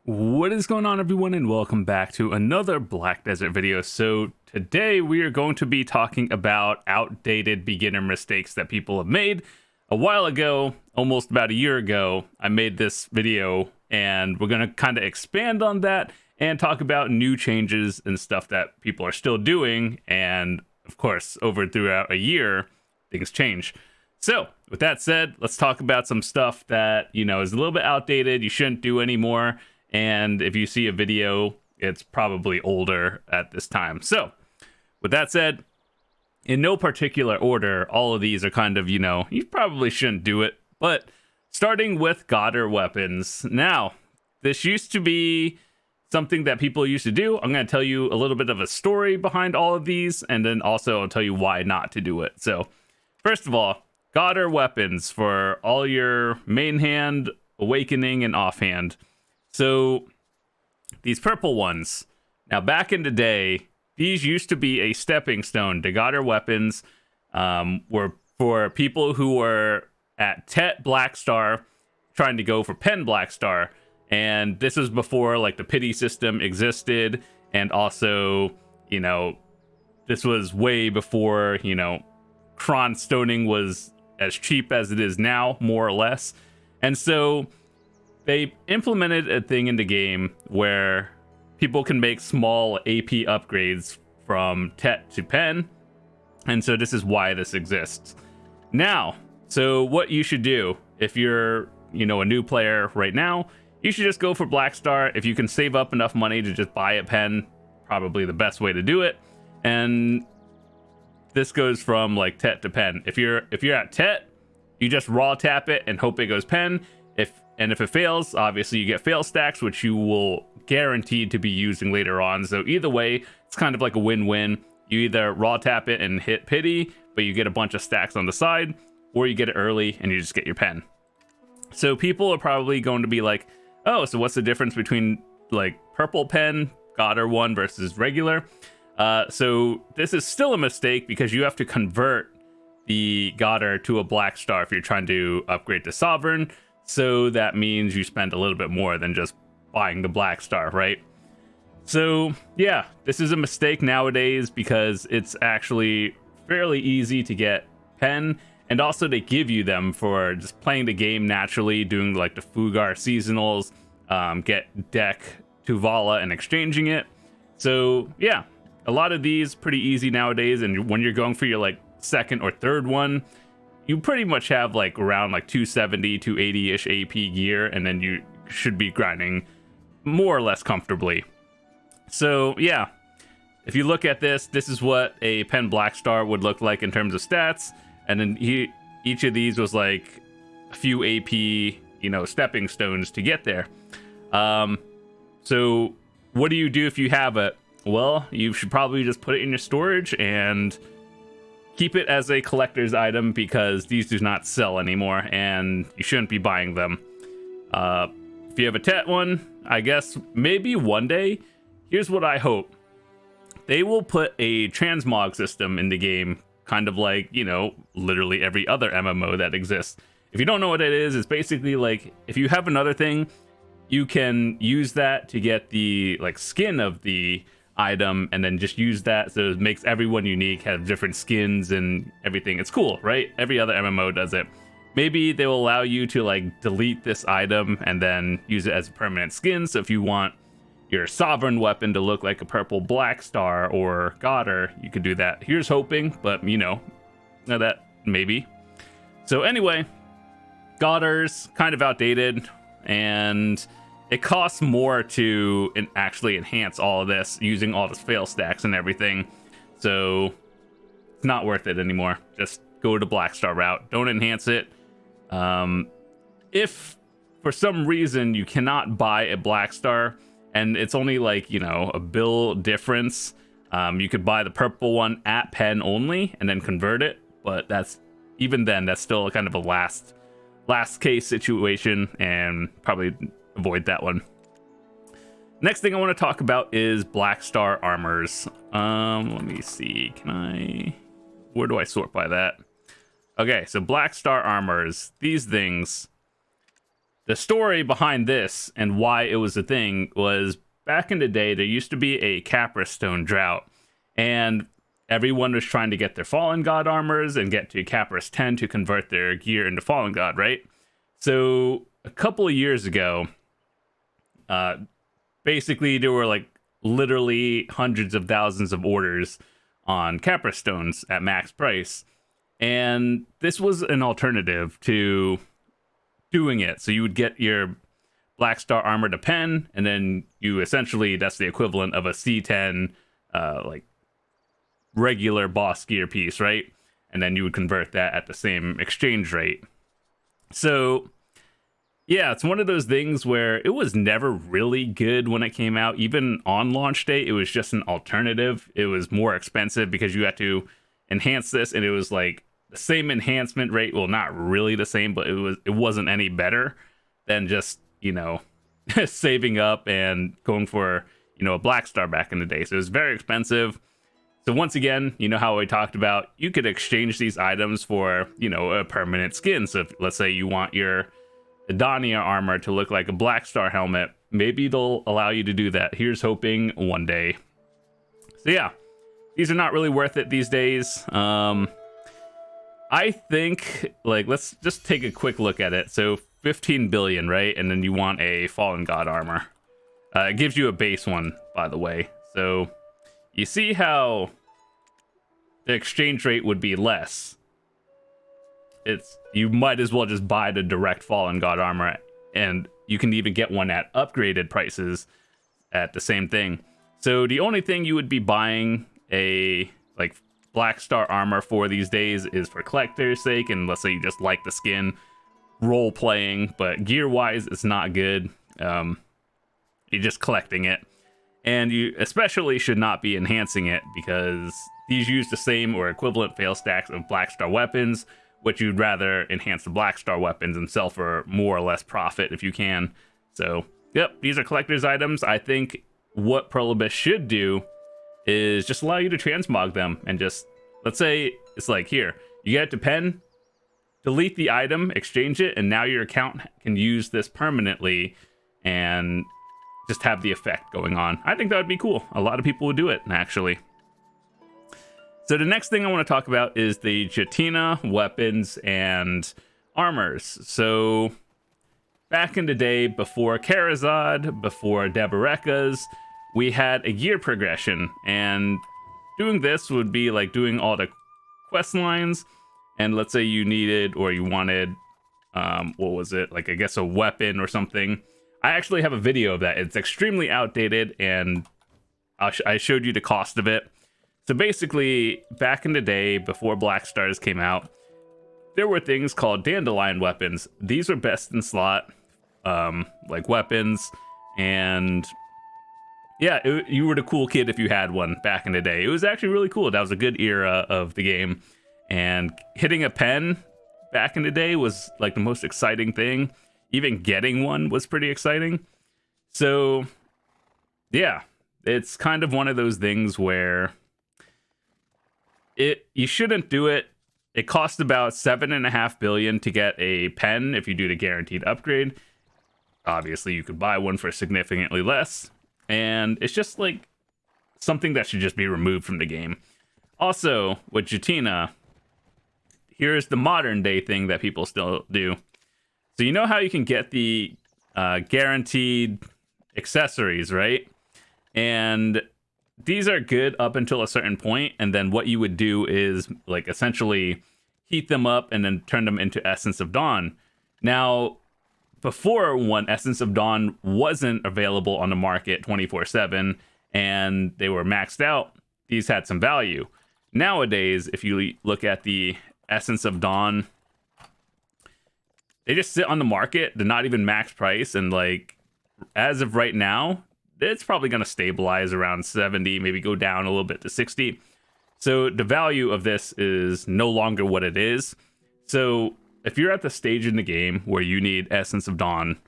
What is going on, everyone, and welcome back to another Black Desert video. So today we are going to be talking about outdated beginner mistakes that people have made. A while ago, almost about a year ago, I made this video and we're going to kind of expand on that and talk about new changes and stuff that people are still doing. And of course, throughout a year, things change. So with that said, let's talk about some stuff that, is a little bit outdated, you shouldn't do anymore. And if you see a video, it's probably older at this time. So with that said, in no particular order, all of these are kind of, you probably shouldn't do it. But starting with Godr Weapons. Now, this used to be something that people used to do. I'm going to tell you a little bit of a story behind all of these, and then also I'll tell you why not to do it. So first of all, Godr Weapons for all your main hand, awakening, and offhand. So these purple ones, now back in the day, these used to be a stepping stone to Godr Weapons, were for people who were at Tet Blackstar trying to go for Pen Blackstar. And this was before like the pity system existed. And also, this was way before, Cron stoning was as cheap as it is now, more or less. And so they implemented a thing in the game where people can make small AP upgrades from Tet to Pen. And so this is why this exists. Now, so what you should do if you're, a new player right now, you should just go for Blackstar. If you can save up enough money to just buy a pen, probably the best way to do it. And this goes from like Tet to Pen. If you're at Tet, you just raw tap it and hope it goes Pen. If it fails, obviously you get fail stacks, which you will guaranteed to be using later on. So either way, it's kind of like a win-win. You either raw tap it and hit pity, but you get a bunch of stacks on the side, or you get it early and you just get your pen. So people are probably going to be like, oh, so what's the difference between like purple pen, Godr one versus regular? So this is still a mistake because you have to convert the Godr to a Blackstar if you're trying to upgrade to Sovereign. So that means you spend a little bit more than just buying the Blackstar, right? So yeah, this is a mistake nowadays because it's actually fairly easy to get pen, and also they give you them for just playing the game naturally, doing like the Fugar seasonals, get deck to Vala and exchanging it. So yeah, a lot of these pretty easy nowadays, and when you're going for your like second or third one, you pretty much have like around like 270, 280-ish AP gear, and then you should be grinding more or less comfortably. So yeah, if you look at this is what a Pen Blackstar would look like in terms of stats, and then each of these was like a few AP, stepping stones to get there. So what do you do if you have it? Well, you should probably just put it in your storage and keep it as a collector's item because these do not sell anymore and you shouldn't be buying them. If you have a Tet one, I guess maybe one day, here's what I hope. They will put a transmog system in the game, kind of like, literally every other MMO that exists. If you don't know what it is, it's basically like if you have another thing, you can use that to get the like skin of the item and then just use that, so it makes everyone unique, have different skins and everything. It's cool, right? Every other MMO does it. Maybe they will allow you to like delete this item and then use it as a permanent skin. So if you want your sovereign weapon to look like a purple Blackstar or Godr, you could do that. Here's hoping, but that maybe. So anyway, Godr's kind of outdated, and it costs more to actually enhance all of this using all this fail stacks and everything. So it's not worth it anymore. Just go to Blackstar route. Don't enhance it. If for some reason you cannot buy a Blackstar and it's only like, a bill difference, you could buy the purple one at Pen only and then convert it. But that's still kind of a last case situation, and probably avoid that one. Next thing I want to talk about is Blackstar Armors. Let me see. Where do I sort by that? Okay, so Blackstar Armors. These things, the story behind this and why it was a thing was back in the day, there used to be a Capra Stone drought, and everyone was trying to get their Fallen God armors and get to Capras 10 to convert their gear into Fallen God, right? So a couple of years ago, basically there were like literally hundreds of thousands of orders on Capra Stones at max price. And this was an alternative to doing it. So you would get your Blackstar Armor to pen, and then you essentially, that's the equivalent of a C10 like regular boss gear piece, right? And then you would convert that at the same exchange rate. So yeah, it's one of those things where it was never really good when it came out. Even on launch day, it was just an alternative. It was more expensive because you had to enhance this, and it was like the same enhancement rate. Well, not really the same, but it wasn't any better than just, you know, saving up and going for, you know, a Blackstar back in the day. So it was very expensive. So once again, you know how I talked about, you could exchange these items for, you know, a permanent skin. So if, let's say you want your Adania armor to look like a Blackstar helmet, maybe they'll allow you to do that. Here's hoping one day. So yeah, these are not really worth it these days. I think, like, let's just take a quick look at it. So 15 billion, right? And then you want a Fallen God armor. It gives you a base one, by the way. So you see how the exchange rate would be less. You might as well just buy the direct Fallen God armor, and you can even get one at upgraded prices at the same thing. So the only thing you would be buying a like Blackstar armor for these days is for collector's sake, and let's say you just like the skin, role playing, but gear wise it's not good. You're just collecting it, and you especially should not be enhancing it because these use the same or equivalent fail stacks of Blackstar weapons, which you'd rather enhance the Blackstar weapons and sell for more or less profit if you can. So yep, these are collector's items. I think what Prolibus should do is just allow you to transmog them, and just, let's say it's like, here, you get it to pen, delete the item, exchange it, and now your account can use this permanently and just have the effect going on. I think that would be cool. A lot of people would do it, actually. So the next thing I want to talk about is the Jetina weapons and armors. So back in the day, before Karazad, before Debarekas, we had a gear progression, and doing this would be like doing all the quest lines, and let's say you needed or you wanted, what was it, like I guess a weapon or something. I actually have a video of that. It's extremely outdated, and I showed you the cost of it. So basically, back in the day, before Blackstars came out, there were things called Dandelion weapons. These were best in slot, like weapons, and yeah, you were the cool kid if you had one back in the day. It was actually really cool. That was a good era of the game. And hitting a pen back in the day was like the most exciting thing. Even getting one was pretty exciting. So yeah, it's kind of one of those things where you shouldn't do it. It costs about 7.5 billion to get a pen if you do the guaranteed upgrade. Obviously, you could buy one for significantly less. And it's just like something that should just be removed from the game. Also, with Jetina, here's the modern day thing that people still do. So you know how you can get the guaranteed accessories, right? And these are good up until a certain point, and then what you would do is like essentially heat them up and then turn them into Essence of Dawn. Now, before, when Essence of Dawn wasn't available on the market 24/7 and they were maxed out, these had some value. Nowadays, if you look at the Essence of Dawn, they just sit on the market. They're not even max price, and like as of right now, it's probably going to stabilize around 70, maybe go down a little bit to 60. So the value of this is no longer what it is. So if you're at the stage in the game where you need Essence of Dawn,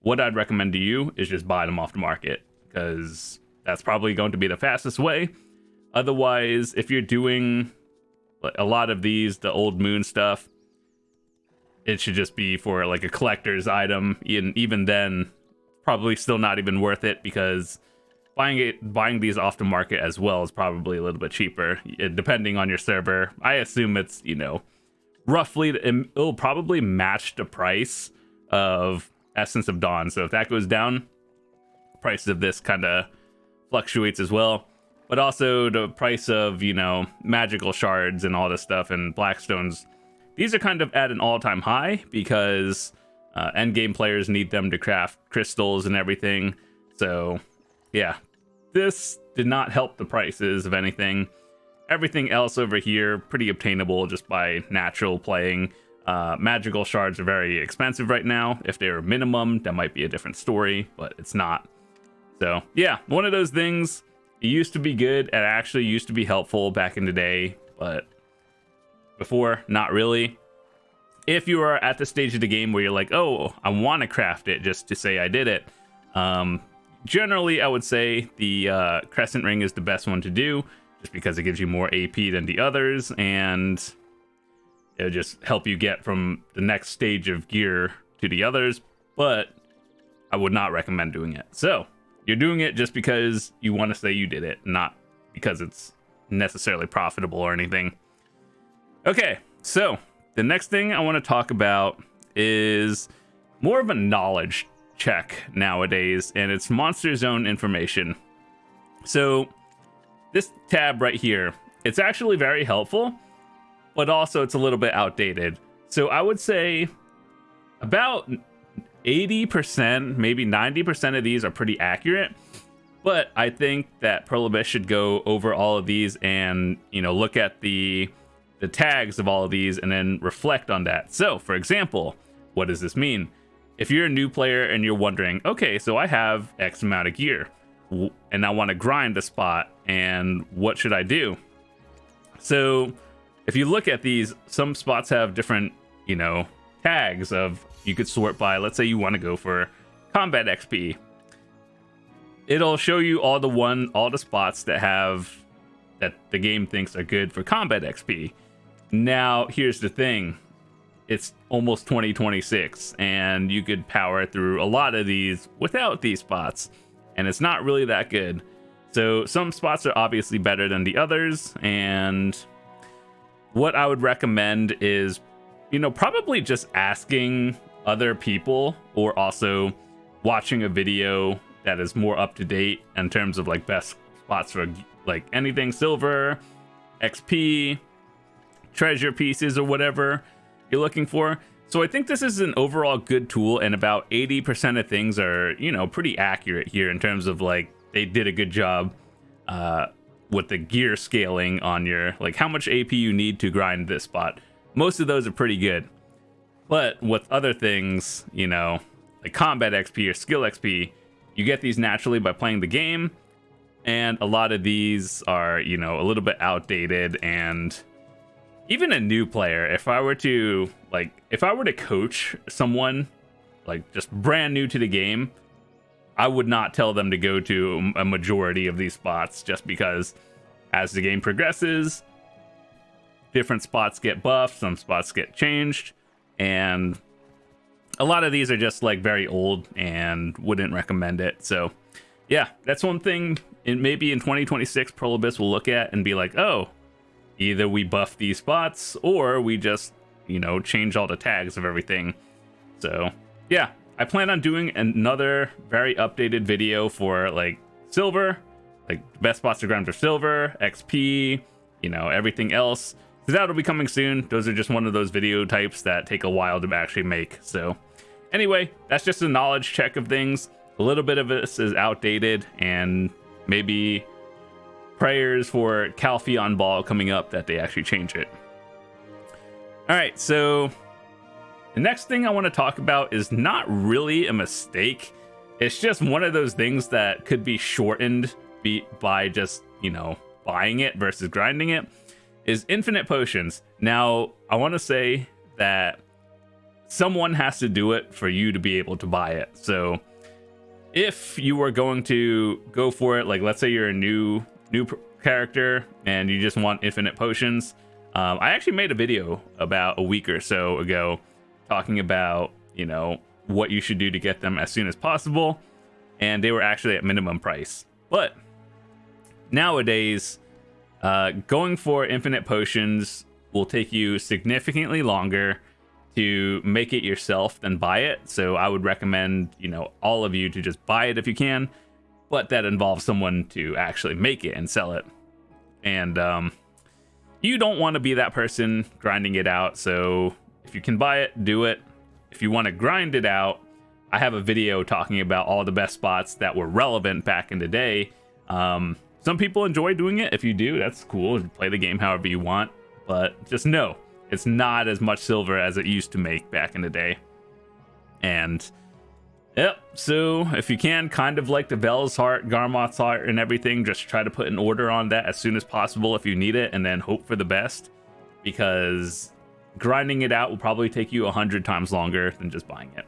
what I'd recommend to you is just buy them off the market, because that's probably going to be the fastest way. Otherwise, if you're doing a lot of these, the Old Moon stuff, it should just be for like a collector's item, and even then probably still not even worth it, because buying these off the market as well is probably a little bit cheaper, depending on your server. I assume it's, you know, roughly, it'll probably match the price of Essence of Dawn. So if that goes down, price of this kind of fluctuates as well. But also the price of, you know, magical shards and all this stuff and blackstones, these are kind of at an all-time high, because endgame players need them to craft crystals and everything. So yeah, this did not help the prices of anything. Everything else over here, pretty obtainable just by natural playing. Magical shards are very expensive right now. If they were minimum, that might be a different story, but it's not. So yeah, one of those things. It used to be good. It actually used to be helpful back in the day, but before, not really. If you are at the stage of the game where you're like, oh, I want to craft it just to say I did it, generally I would say the Crescent Ring is the best one to do, just because it gives you more AP than the others, and it'll just help you get from the next stage of gear to the others, but I would not recommend doing it. So you're doing it just because you want to say you did it, not because it's necessarily profitable or anything. Okay, so the next thing I want to talk about is more of a knowledge check nowadays, and it's Monster Zone information. So this tab right here, it's actually very helpful, but also it's a little bit outdated. So I would say about 80%, maybe 90% of these are pretty accurate, but I think that Pearl Abyss should go over all of these and, you know, look at the tags of all of these and then reflect on that. So for example, what does this mean? If you're a new player and you're wondering, okay, so I have X amount of gear and I want to grind a spot, and what should I do? So if you look at these, some spots have different, you know, tags of, you could sort by, let's say you want to go for combat XP. It'll show you all the spots that the game thinks are good for combat XP. Now, here's the thing. It's almost 2026, and you could power through a lot of these without these spots, and it's not really that good. So some spots are obviously better than the others, and what I would recommend is, you know, probably just asking other people, or also watching a video that is more up to date in terms of like best spots for like anything silver, XP, treasure pieces, or whatever you're looking for. So I think this is an overall good tool, and about 80% of things are, you know, pretty accurate here in terms of like they did a good job with the gear scaling on your, like, how much AP you need to grind this spot. Most of those are pretty good. But with other things, you know, like combat XP or skill XP, you get these naturally by playing the game, and a lot of these are, you know, a little bit outdated. And even a new player, if I were to coach someone like just brand new to the game, I would not tell them to go to a majority of these spots, just because as the game progresses, different spots get buffed, some spots get changed, and a lot of these are just like very old and wouldn't recommend it. So yeah, that's one thing maybe in 2026 Pearl Abyss will look at and be like, oh, either we buff these spots or we just, you know, change all the tags of everything. So yeah, I plan on doing another very updated video for like silver, like best spots to grind for silver, XP, you know, everything else. So that'll be coming soon. Those are just one of those video types that take a while to actually make. So anyway, that's just a knowledge check of things. A little bit of this is outdated, and maybe prayers for Calpheon Ball coming up that they actually change it. All right, so the next thing I want to talk about is not really a mistake. It's just one of those things that could be shortened by just, you know, buying it versus grinding it, is infinite potions. Now, I want to say that someone has to do it for you to be able to buy it. So if you were going to go for it, like let's say you're a new character and you just want infinite potions, I actually made a video about a week or so ago talking about, you know, what you should do to get them as soon as possible, and they were actually at minimum price. But nowadays, going for infinite potions will take you significantly longer to make it yourself than buy it. So I would recommend, you know, all of you to just buy it if you can, but that involves someone to actually make it and sell it. And you don't want to be that person grinding it out. So if you can buy it, do it. If you want to grind it out, I have a video talking about all the best spots that were relevant back in the day. Some people enjoy doing it. If you do, that's cool. Play the game however you want, but just know it's not as much silver as it used to make back in the day. And yep, so if you can, kind of like the Vel's Heart, Garmoth's Heart, and everything, just try to put an order on that as soon as possible if you need it, and then hope for the best, because grinding it out will probably take you 100 times longer than just buying it.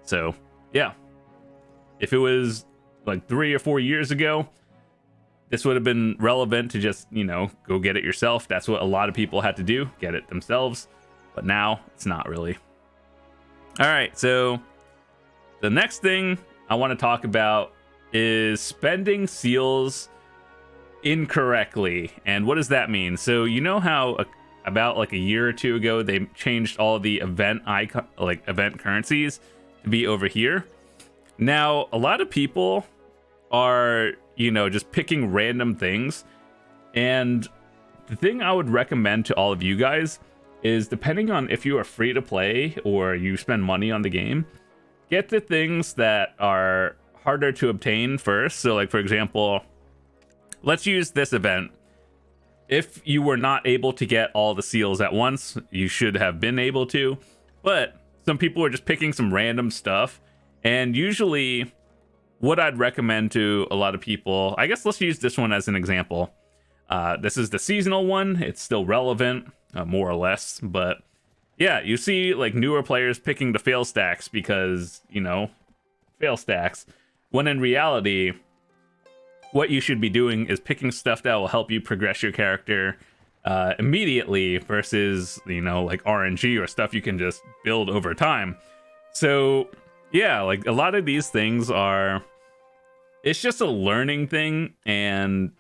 So yeah, if it was like 3 or 4 years ago, this would have been relevant to just, you know, go get it yourself. That's what a lot of people had to do, get it themselves. But now it's not really. All right, so the next thing I want to talk about is spending seals incorrectly. And what does that mean? So you know how about like a year or two ago they changed all the event icon, like event currencies, to be over here. Now a lot of people are, you know, just picking random things. And the thing I would recommend to all of you guys is, depending on if you are free to play or you spend money on the game, get the things that are harder to obtain first. So like, for example, let's use this event. If you were not able to get all the seals at once, you should have been able to, but some people are just picking some random stuff. And usually what I'd recommend to a lot of people, I guess let's use this one as an example. This is the seasonal one. It's still relevant, more or less. But yeah, you see like newer players picking the fail stacks because, you know, fail stacks. When in reality, what you should be doing is picking stuff that will help you progress your character immediately versus, you know, like RNG or stuff you can just build over time. So yeah, like a lot of these things are, it's just a learning thing, and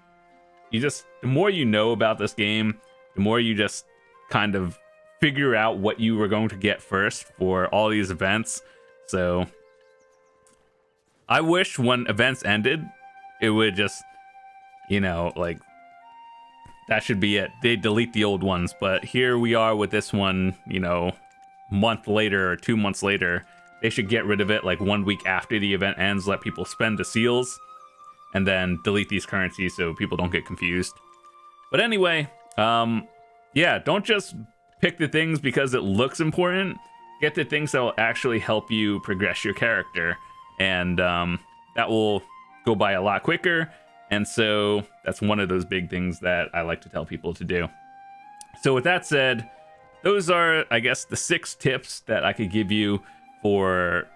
you just, the more you know about this game, the more you just kind of figure out what you were going to get first for all these events. So I wish when events ended, it would just, you know, like that should be it. They delete the old ones, but here we are with this one, you know, month later or 2 months later. They should get rid of it like 1 week after the event ends, let people spend the seals, and then delete these currencies so people don't get confused. But anyway, yeah, don't just pick the things because it looks important. Get the things that will actually help you progress your character, and that will go by a lot quicker. And so that's one of those big things that I like to tell people to do. So with that said, those are, I guess, the 6 tips that I could give you for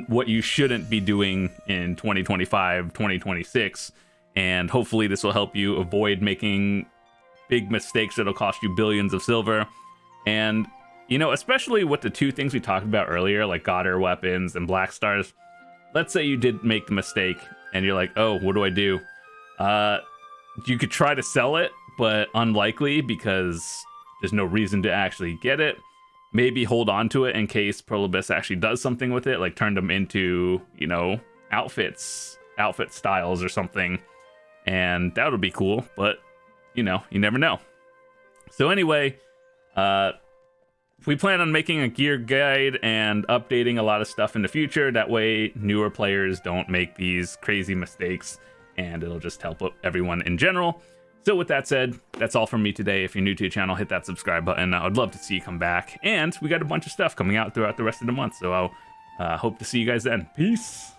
what you shouldn't be doing in 2025, 2026. And hopefully this will help you avoid making big mistakes that'll cost you billions of silver. And, you know, especially with the 2 things we talked about earlier, like Godr Weapons and Blackstars. Let's say you did make the mistake and you're like, oh, what do I do? You could try to sell it, but unlikely because there's no reason to actually get it. Maybe hold on to it in case Prolobis actually does something with it, like turn them into, you know, outfit styles or something. And that would be cool, but, you know, you never know. So anyway, we plan on making a gear guide and updating a lot of stuff in the future. That way newer players don't make these crazy mistakes, and it'll just help everyone in general. So with that said, that's all from me today. If you're new to the channel, hit that subscribe button. I would love to see you come back. And we got a bunch of stuff coming out throughout the rest of the month, so I'll hope to see you guys then. Peace.